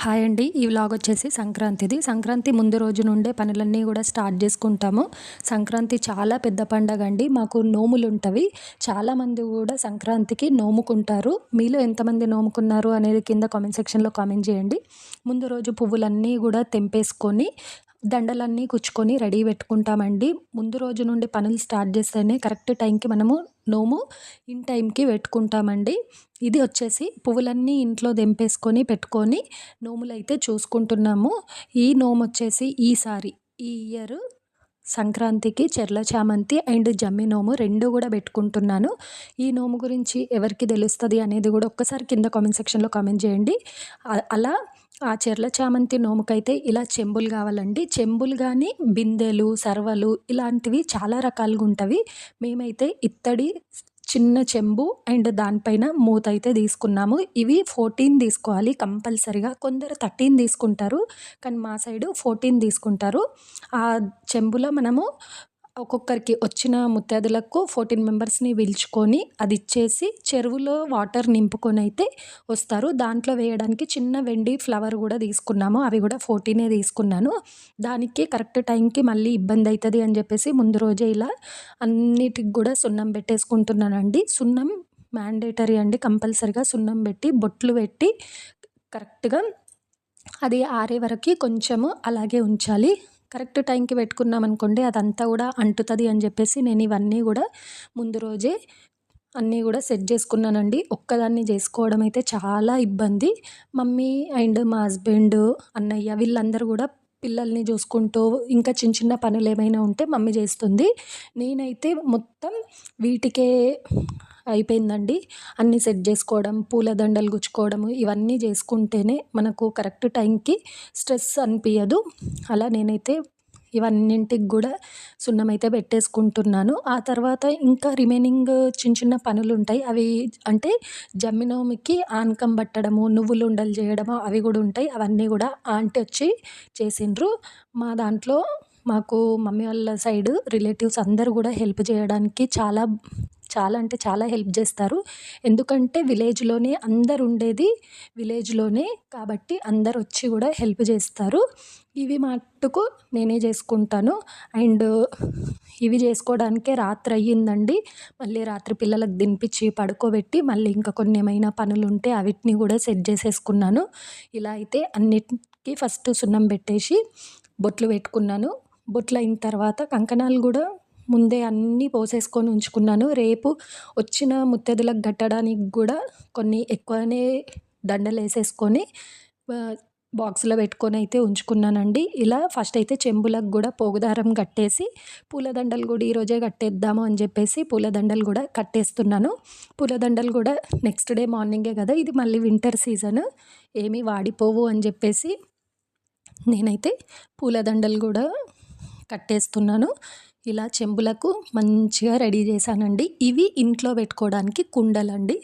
Hi అండి. ఈ vlog వచ్చేసి సంక్రాంతిది. సంక్రాంతి ముందు రోజు నుండే పనులన్నీ కూడా స్టార్ట్ చేసుకుంటాము. సంక్రాంతి చాలా పెద్ద పండగ అండి. మాకు నోములుంటవి. చాలామంది కూడా సంక్రాంతికి నోముకుంటారు. మీలో ఎంతమంది నోముకున్నారు అనేది కింద కామెంట్ సెక్షన్‌లో కామెంట్ చేయండి. ముందు రోజు పువ్వులన్నీ కూడా తెంపేసుకొని, దండలన్నీ కుచ్చుకొని రెడీ పెట్టుకుంటామండి. ముందు రోజు నుండి పనులు స్టార్ట్ చేస్తేనే కరెక్ట్ టైంకి మనము నోము ఇన్ టైంకి పెట్టుకుంటామండి. ఇది వచ్చేసి పువ్వులన్నీ ఇంట్లో తెంపేసుకొని పెట్టుకొని నోములైతే చూసుకుంటున్నాము. ఈ నోమొచ్చేసి ఈసారి ఈ ఇయర్ సంక్రాంతికి చెర్ల చామంతి అండ్ జమ్మి నోము 2 కూడా పెట్టుకుంటున్నాను. ఈ నోము గురించి ఎవరికి తెలుస్తది అనేది కూడా ఒక్కసారి కింద కామెంట్ సెక్షన్‌లో కామెంట్ చేయండి. అలా ఆ చెర్ల చామంతి నోముకైతే ఇలా చెంబులు కావాలండి. చెంబులు గానీ, బిందెలు, సర్వలు ఇలాంటివి చాలా రకాలుగుంటవి. మేమైతే ఇత్తడి చిన్న చెంబు అండ్ దానిపైన మూతైతే తీసుకున్నాము. ఇవి 14 తీసుకోవాలి కంపల్సరీగా. కొందరు 13 తీసుకుంటారు. కానీ మా సైడు 14 తీసుకుంటారు. ఆ చెంబులో మనము ఒక్కొక్కరికి వచ్చిన ముత్తైదులకు 14 మెంబర్స్‌ని పిలుచుకొని అది ఇచ్చేసి చెరువులో వాటర్ నింపుకొనైతే వస్తారు. దాంట్లో వేయడానికి చిన్న వెండి ఫ్లవర్ కూడా తీసుకున్నాము. అవి కూడా 14 తీసుకున్నాను. దానికి కరెక్ట్ టైంకి మళ్ళీ ఇబ్బంది అయితది అని చెప్పేసి ముందు రోజే ఇలా అన్నిటికి కూడా సున్నం పెట్టేసుకుంటున్నానండి. సున్నం మ్యాండేటరీ అండి. కంపల్సరీగా సున్నం పెట్టి, బొట్లు పెట్టి కరెక్ట్‌గా అది ఆరే వరకి కొంచెము అలాగే ఉంచాలి. కరెక్ట్ టైంకి పెట్టుకున్నామనుకోండి అదంతా కూడా అంటుతది అని చెప్పేసి నేను ఇవన్నీ కూడా ముందు రోజే అన్నీ కూడా సెట్ చేసుకున్నానండి. ఒక్కదాన్ని చేసుకోవడం అయితే చాలా ఇబ్బంది. మమ్మీ అండ్ మా హస్బెండ్, అన్నయ్య వీళ్ళందరూ కూడా పిల్లల్ని చూసుకుంటూ ఇంకా చిన్న చిన్న పనులేమైనా ఉంటే మమ్మీ చేస్తుంది. నేనైతే మొత్తం వీటికే అయిపోయిందండి. అన్నీ సెట్ చేసుకోవడం, పూలదండలు గుచ్చుకోవడము ఇవన్నీ చేసుకుంటేనే మనకు కరెక్ట్ టైంకి స్ట్రెస్ అనిపియదు. అలా నేనైతే ఇవన్నింటికి కూడా సున్నమైతే పెట్టేసుకుంటున్నాను. ఆ తర్వాత ఇంకా రిమైనింగ్ చిన్న చిన్న పనులుంటాయి. అవి అంటే జమ్మి నోముకి ఆనకం పట్టడము, నువ్వులుండలు చేయడము అవి కూడా ఉంటాయి. అవన్నీ కూడా ఆంటీ వచ్చి చేసిండ్రు. మా దాంట్లో మాకు మమ్మీ వాళ్ళ సైడు రిలేటివ్స్ అందరూ కూడా హెల్ప్ చేయడానికి చాలా అంటే చాలా హెల్ప్ చేస్తారు. ఎందుకంటే విలేజ్‌లోనే అందరూ ఉండేది విలేజ్‌లోనే కాబట్టి అందరూ వచ్చి కూడా హెల్ప్ చేస్తారు. ఇవి మట్టుకు నేనే చేసుకుంటాను. అండ్ ఇవి చేసుకోవడానికే రాత్రి అయ్యిందండి. మళ్ళీ రాత్రి పిల్లలకు తినిపించి పడుకోబెట్టి మళ్ళీ ఇంకా కొన్ని ఏమైనా పనులుంటే అవిటిని కూడా సెట్ చేసేసుకున్నాను. ఇలా అయితే అన్నిటికి ఫస్ట్ సున్నం పెట్టేసి బొట్లు పెట్టుకున్నాను. బొట్లు అయిన తర్వాత కంకణాలు కూడా ముందే అన్నీ పోసేసుకొని ఉంచుకున్నాను. రేపు వచ్చిన ముత్తైదులకు కట్టడానికి కూడా కొన్ని ఎక్కువనే దండలేసేసుకొని బాక్స్‌లో పెట్టుకొని అయితే ఉంచుకున్నానండి. ఇలా ఫస్ట్ అయితే చెంబులకు కూడా పోగుదారం కట్టేసి పూలదండలు కూడా ఈరోజే కట్టేద్దాము అని చెప్పేసి పూలదండలు కూడా కట్టేస్తున్నాను. పూలదండలు కూడా నెక్స్ట్ డే మార్నింగే కదా, ఇది మళ్ళీ వింటర్ సీజన్ ఏమీ వాడిపోవు అని చెప్పేసి నేనైతే పూలదండలు కూడా కట్టేస్తున్నాను. ఇలా చెంబులకు మంచిగా రెడీ చేశానండి. ఇవి ఇంట్లో పెట్టుకోవడానికి కుండలండి.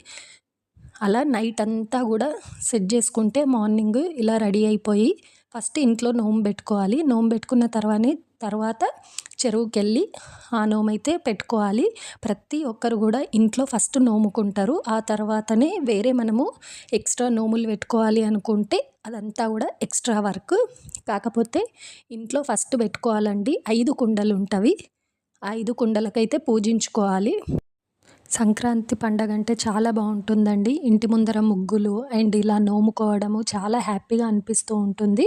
అలా నైట్ అంతా కూడా సెట్ చేసుకుంటే మార్నింగ్ ఇలా రెడీ అయిపోయి ఫస్ట్ ఇంట్లో నోము పెట్టుకోవాలి. నోము పెట్టుకున్న తర్వాత చెరువుకెళ్ళి ఆ నోమైతే పెట్టుకోవాలి. ప్రతి ఒక్కరు కూడా ఇంట్లో ఫస్ట్ నోముకుంటారు. ఆ తర్వాతనే వేరే మనము ఎక్స్ట్రా నోములు పెట్టుకోవాలి అనుకుంటే అదంతా కూడా ఎక్స్ట్రా వర్క్. కాకపోతే ఇంట్లో ఫస్ట్ పెట్టుకోవాలండి. 5 కుండలుంటవి. 5 కుండలకైతే పూజించుకోవాలి. సంక్రాంతి పండగ అంటే చాలా బాగుంటుందండి. ఇంటి ముందర ముగ్గులు అండ్ ఇలా నోముకోవడము చాలా హ్యాపీగా అనిపిస్తూ ఉంటుంది.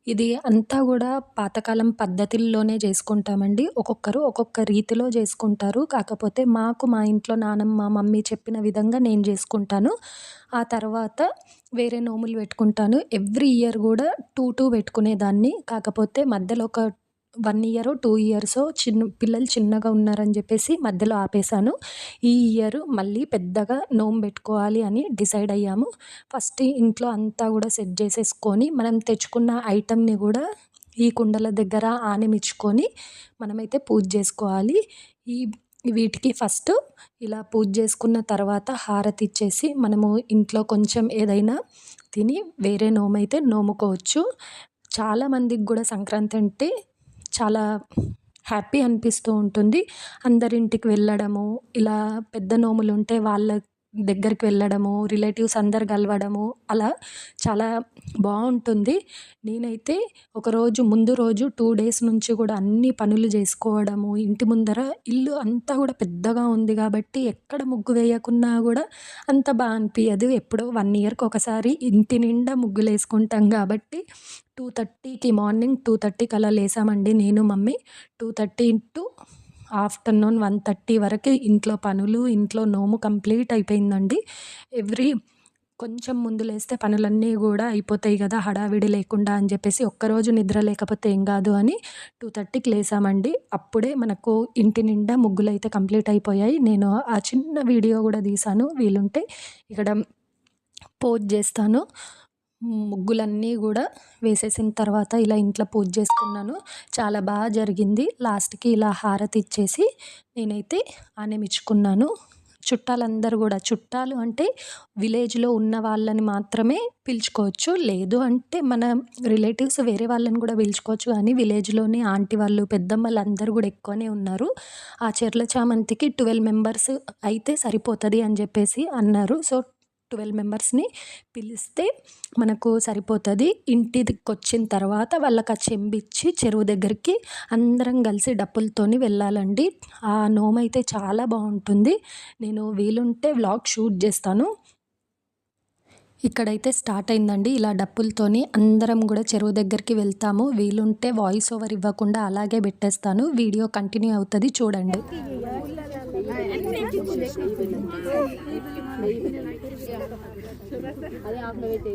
ఇది అంతా కూడా పాతకాలం పద్ధతుల్లోనే చేసుకుంటామండి. ఒక్కొక్కరు ఒక్కొక్క రీతిలో చేసుకుంటారు. కాకపోతే మాకు మా ఇంట్లో నానమ్మ, మమ్మీ చెప్పిన విధంగా నేను చేసుకుంటాను. ఆ తర్వాత వేరే నోములు పెట్టుకుంటాను. ఎవ్రీ ఇయర్ కూడా 2 పెట్టుకునేదాన్ని. కాకపోతే మధ్యలో ఒక 1 ఇయరో, 2 ఇయర్సో పిల్లలు చిన్నగా ఉన్నారని చెప్పేసి మధ్యలో ఆపేసాను. ఈ ఇయర్ మళ్ళీ పెద్దగా నోము పెట్టుకోవాలి అని డిసైడ్ అయ్యాము. ఫస్ట్ ఇంట్లో అంతా కూడా సెట్ చేసేసుకొని మనం తెచ్చుకున్న ఐటెంని కూడా ఈ కుండల దగ్గర ఆనమించుకొని మనమైతే పూజ చేసుకోవాలి. ఈ వీటికి ఫస్ట్ ఇలా పూజ చేసుకున్న తర్వాత హారతి ఇచ్చేసి మనము ఇంట్లో కొంచెం ఏదైనా తిని వేరే నోమైతే నోముకోవచ్చు. చాలామందికి కూడా సంక్రాంతి అంటే చాలా హ్యాపీ అనిపిస్తూ ఉంటుంది. అందరింటికి వెళ్ళడము, ఇలా పెద్ద నోములుంటే వాళ్ళ దగ్గరికి వెళ్ళడము, రిలేటివ్స్ అందరు కలవడము అలా చాలా బాగుంటుంది. నేనైతే ఒకరోజు ముందు రోజు 2 డేస్ నుంచి కూడా అన్ని పనులు చేసుకోవడము, ఇంటి ముందర ఇల్లు అంతా కూడా పెద్దగా ఉంది కాబట్టి ఎక్కడ ముగ్గు వేయకున్నా కూడా అంత బాగా అనిపించదు. ఎప్పుడో 1 ఇయర్‌కి ఒకసారి ఇంటి నిండా ముగ్గులు వేసుకుంటాం కాబట్టి 2:30కి మార్నింగ్ 2:30కి అలా లేసామండి నేను, మమ్మీ. 2:30 టు ఆఫ్టర్‌నూన్ 1:30 వరకు ఇంట్లో పనులు, ఇంట్లో నోము కంప్లీట్ అయిపోయిందండి. కొంచెం ముందు లేస్తే పనులన్నీ కూడా అయిపోతాయి కదా హడావిడి లేకుండా అని చెప్పేసి, ఒక్కరోజు నిద్ర లేకపోతే ఏం కాదు అని 2:30కి లేసామండి. అప్పుడే మనకు ఇంటి నిండా ముగ్గులైతే కంప్లీట్ అయిపోయాయి. నేను ఆ చిన్న వీడియో కూడా తీశాను, వీలుంటే ఇక్కడ పోస్ట్ చేస్తాను. ముగ్గులన్నీ కూడా వేసేసిన తర్వాత ఇలా ఇంట్లో పూజ చేసుకున్నాను. చాలా బాగా జరిగింది. లాస్ట్‌కి ఇలా హారతి ఇచ్చేసి నేనైతే ఆనెమిచ్చుకున్నాను. చుట్టాలందరూ కూడా, చుట్టాలు అంటే విలేజ్‌లో ఉన్న వాళ్ళని మాత్రమే పిలుచుకోవచ్చు. లేదు అంటే మన రిలేటివ్స్ వేరే వాళ్ళని కూడా పిలుచుకోవచ్చు. కానీ విలేజ్‌లోని ఆంటీ వాళ్ళు, పెద్దమ్మలు అందరూ కూడా ఎక్కువనే ఉన్నారు. ఆ చెర్ల చామంతికి 12 మెంబర్స్ అయితే సరిపోతది అని చెప్పేసి అన్నారు. సో 12 మెంబర్స్‌ని పిలిస్తే మనకు సరిపోతది. ఇంటికొచ్చిన తర్వాత వాళ్ళకి ఆ చెంబిచ్చి చెరువు దగ్గరికి అందరం కలిసి డప్పులతోని వెళ్ళాలండి. ఆ నోమైతే చాలా బాగుంటుంది. నేను వీలుంటే వ్లాగ్ షూట్ చేస్తాను. ఇక్కడైతే స్టార్ట్ అయిందండి. ఇలా డప్పులతోని అందరం కూడా చెరువు దగ్గరికి వెళ్తాము. వీలుంటే వాయిస్ ఓవర్ ఇవ్వకుండా అలాగే పెట్టేస్తాను. వీడియో కంటిన్యూ అవుతుంది, చూడండి. అదే ఆఫ్లో పెట్టి